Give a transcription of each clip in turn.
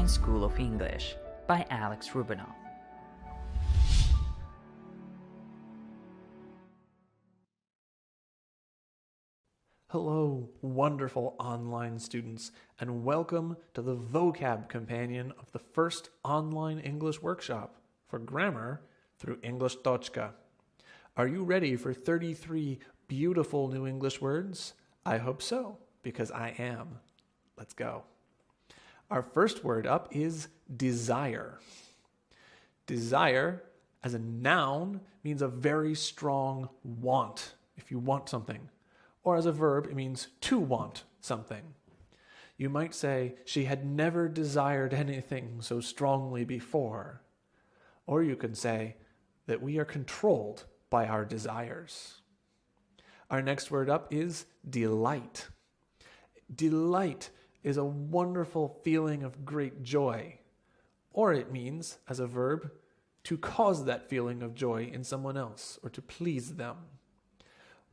Online School of English by Alex Rubinoff. Hello, wonderful online students, and welcome to the vocab companion of the first online English workshop for grammar through English Tochka. Are you ready for 33 beautiful new English words? I hope so, because I am. Let's go. Our first word up is desire. Desire, as a noun, means a very strong want, if you want something. Or as a verb, it means to want something. You might say, she had never desired anything so strongly before. Or you could say that we are controlled by our desires. Our next word up is delight. Delight is a wonderful feeling of great joy. Or it means, as a verb, to cause that feeling of joy in someone else or to please them.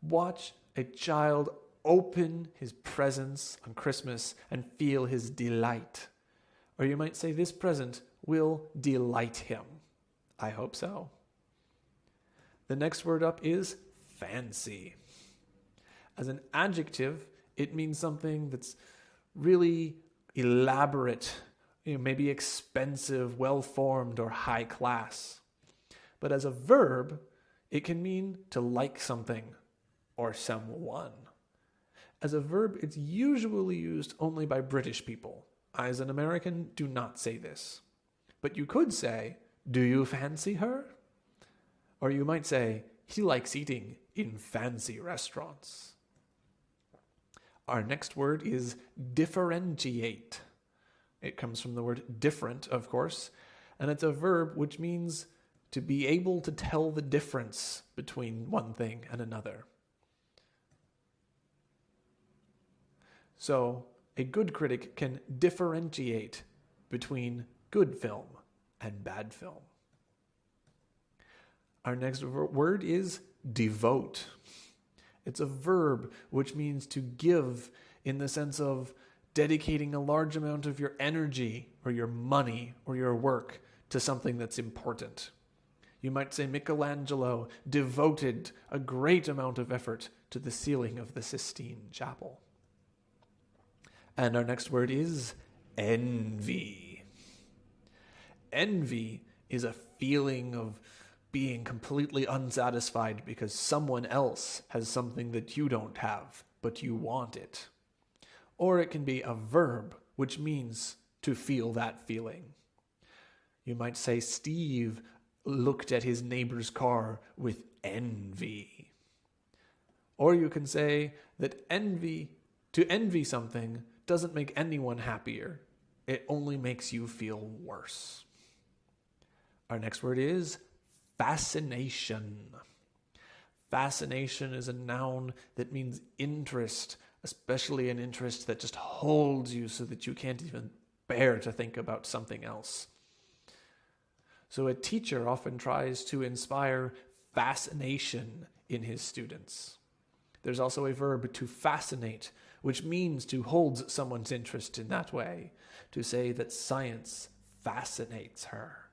Watch a child open his presents on Christmas and feel his delight. Or you might say this present will delight him. I hope so. The next word up is fancy. As an adjective, it means something that's really elaborate, maybe expensive, well-formed, or high class. But as a verb, it can mean to like something or someone. As a verb, it's usually used only by British people. I, as an American, do not say this. But you could say, do you fancy her? Or you might say, he likes eating in fancy restaurants. Our next word is differentiate. It comes from the word different, of course, and it's a verb which means to be able to tell the difference between one thing and another. So, a good critic can differentiate between good film and bad film. Our next word is devote. It's a verb which means to give in the sense of dedicating a large amount of your energy or your money or your work to something that's important. You might say Michelangelo devoted a great amount of effort to the ceiling of the Sistine Chapel. And our next word is envy. Envy is a feeling of being completely unsatisfied because someone else has something that you don't have, but you want it. Or it can be a verb, which means to feel that feeling. You might say Steve looked at his neighbor's car with envy. Or you can say that to envy something doesn't make anyone happier. It only makes you feel worse. Our next word is fascination. Fascination is a noun that means interest, especially an interest that just holds you so that you can't even bear to think about something else. So a teacher often tries to inspire fascination in his students. There's also a verb to fascinate, which means to hold someone's interest in that way, to say that science fascinates her.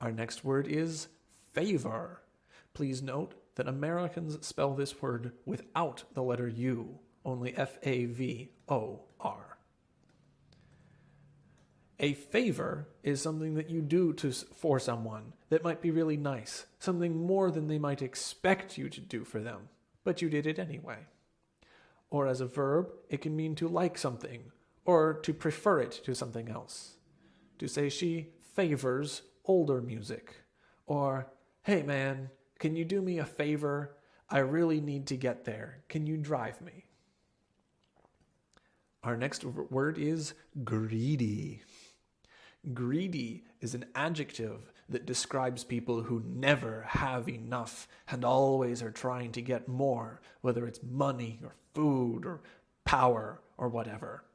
Our next word is favor. Please note that Americans spell this word without the letter U, only F-A-V-O-R. A favor is something that you do for someone that might be really nice, something more than they might expect you to do for them, but you did it anyway. Or as a verb, it can mean to like something, or to prefer it to something else. To say she favors older music, or, hey man, can you do me a favor? I really need to get there. Can you drive me? Our next word is greedy. Greedy is an adjective that describes people who never have enough and always are trying to get more, whether it's money or food or power or whatever.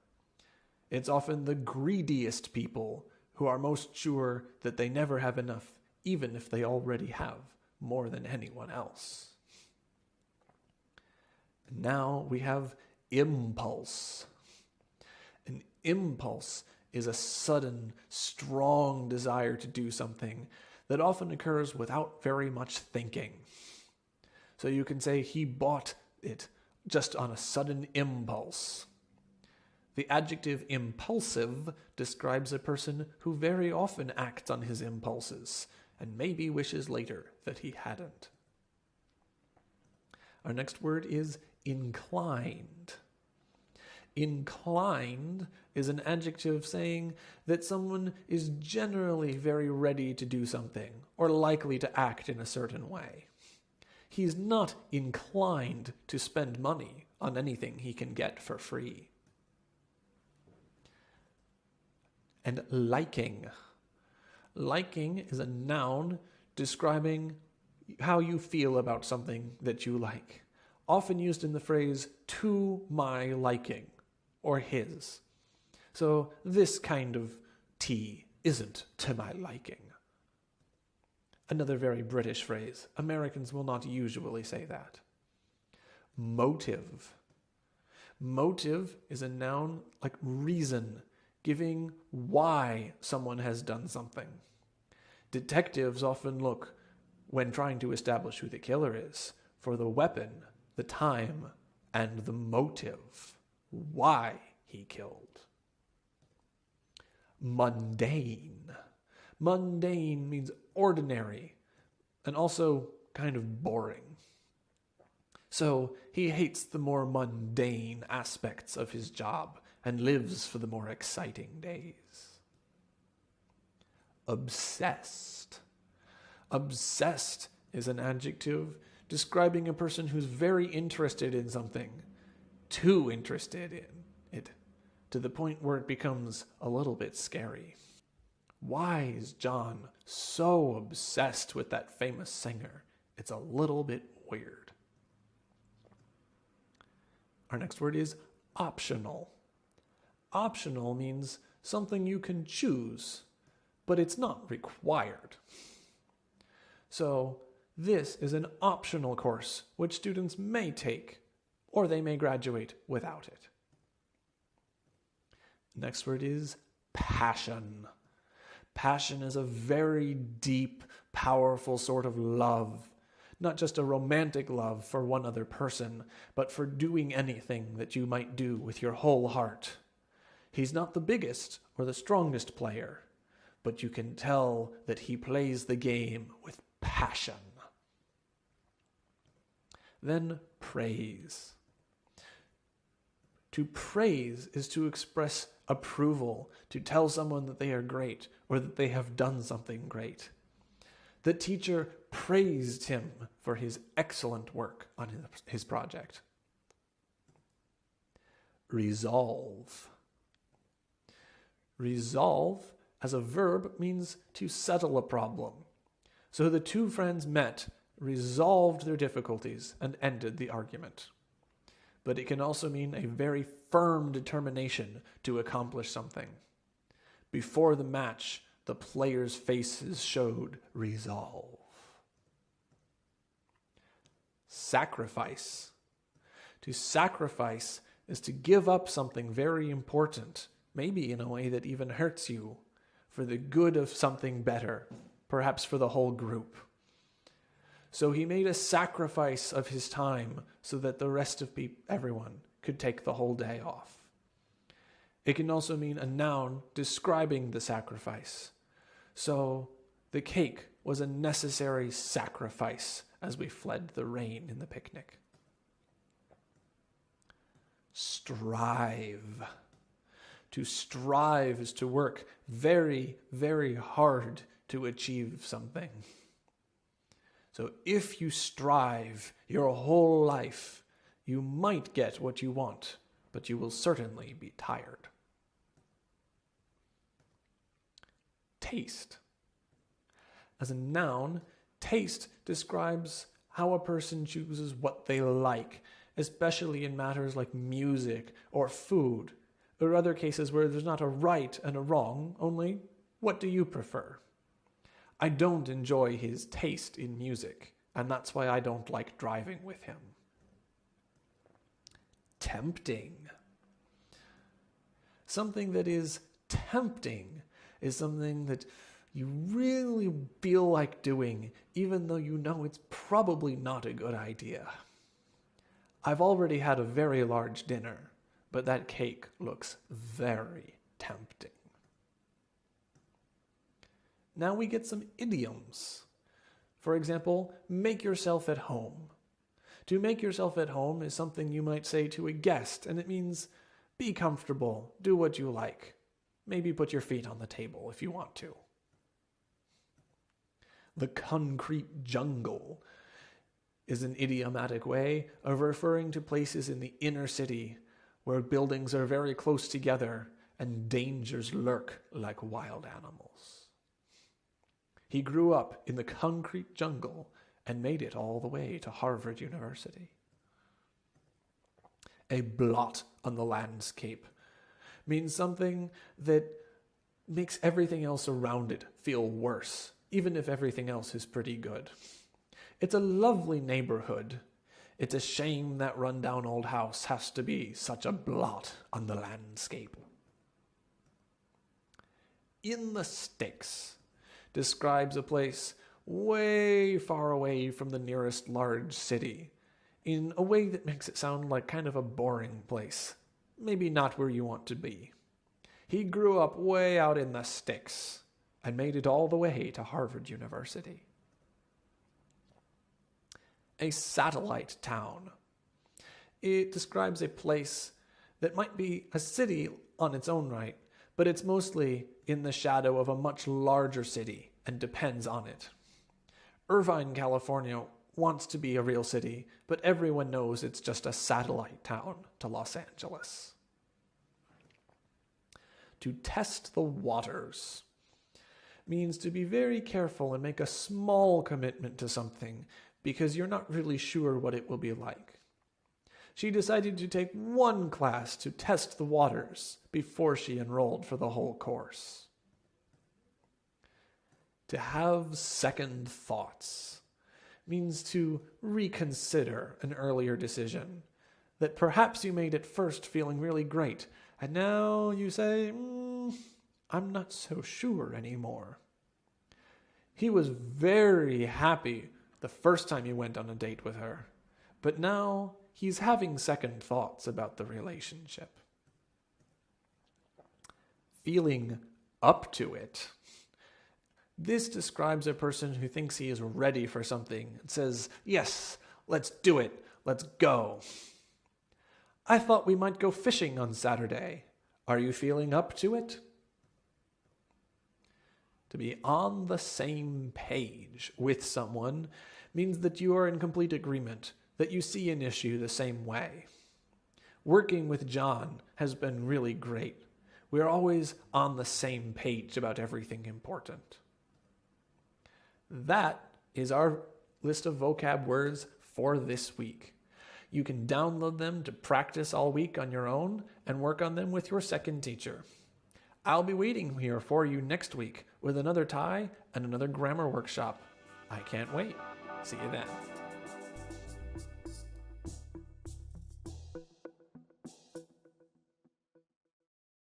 It's often the greediest people who are most sure that they never have enough, even if they already have more than anyone else. Now we have impulse. An impulse is a sudden, strong desire to do something that often occurs without very much thinking. So you can say he bought it just on a sudden impulse. The adjective impulsive describes a person who very often acts on his impulses and maybe wishes later that he hadn't. Our next word is inclined. Inclined is an adjective saying that someone is generally very ready to do something or likely to act in a certain way. He's not inclined to spend money on anything he can get for free. And liking. Liking is a noun describing how you feel about something that you like, often used in the phrase to my liking or his. So this kind of tea isn't to my liking. Another very British phrase. Americans will not usually say that. Motive. Motive is a noun like reason, giving why someone has done something. Detectives often look, when trying to establish who the killer is, for the weapon, the time, and the motive, why he killed. Mundane. Mundane means ordinary and also kind of boring. So he hates the more mundane aspects of his job and lives for the more exciting days. Obsessed. Obsessed is an adjective describing a person who's very interested in something, too interested in it, to the point where it becomes a little bit scary. Why is John so obsessed with that famous singer? It's a little bit weird. Our next word is optional. Optional means something you can choose, but it's not required. So this is an optional course which students may take, or they may graduate without it. Next word is passion. Passion is a very deep, powerful sort of love. Not just a romantic love for one other person, but for doing anything that you might do with your whole heart. He's not the biggest or the strongest player, but you can tell that he plays the game with passion. Then praise. To praise is to express approval, to tell someone that they are great or that they have done something great. The teacher praised him for his excellent work on his project. Resolve. Resolve as a verb means to settle a problem. So the two friends met, resolved their difficulties, and ended the argument. But it can also mean a very firm determination to accomplish something. Before the match, the players' faces showed resolve. Sacrifice. To sacrifice is to give up something very important, maybe in a way that even hurts you, for the good of something better, perhaps for the whole group. So he made a sacrifice of his time so that the rest of everyone could take the whole day off. It can also mean a noun describing the sacrifice. So the cake was a necessary sacrifice as we fled the rain in the picnic. Strive. To strive is to work very, very hard to achieve something. So if you strive your whole life, you might get what you want, but you will certainly be tired. Taste. As a noun, taste describes how a person chooses what they like, especially in matters like music or food, or other cases where there's not a right and a wrong, only what do you prefer? I don't enjoy his taste in music, and that's why I don't like driving with him. Tempting. Something that is tempting is something that you really feel like doing, even though you know it's probably not a good idea. I've already had a very large dinner, but that cake looks very tempting. Now we get some idioms. For example, make yourself at home. To make yourself at home is something you might say to a guest, and it means be comfortable, do what you like. Maybe put your feet on the table if you want to. The concrete jungle is an idiomatic way of referring to places in the inner city where buildings are very close together and dangers lurk like wild animals. He grew up in the concrete jungle and made it all the way to Harvard University. A blot on the landscape means something that makes everything else around it feel worse, even if everything else is pretty good. It's a lovely neighborhood. It's a shame that rundown old house has to be such a blot on the landscape. In the sticks describes a place way far away from the nearest large city, in a way that makes it sound like kind of a boring place. Maybe not where you want to be. He grew up way out in the sticks and made it all the way to Harvard University. A satellite town. It describes a place that might be a city on its own right, but it's mostly in the shadow of a much larger city and depends on it. Irvine, California wants to be a real city, but everyone knows it's just a satellite town to Los Angeles. To test the waters means to be very careful and make a small commitment to something because you're not really sure what it will be like. She decided to take one class to test the waters before she enrolled for the whole course. To have second thoughts means to reconsider an earlier decision that perhaps you made at first feeling really great, and now you say, I'm not so sure anymore. He was very happy the first time he went on a date with her, but now he's having second thoughts about the relationship. Feeling up to it. This describes a person who thinks he is ready for something and says, yes, let's do it, let's go. I thought we might go fishing on Saturday. Are you feeling up to it? To be on the same page with someone means that you are in complete agreement, that you see an issue the same way. Working with John has been really great. We're always on the same page about everything important. That is our list of vocab words for this week. You can download them to practice all week on your own and work on them with your second teacher. I'll be waiting here for you next week with another tie and another grammar workshop. I can't wait. See you then.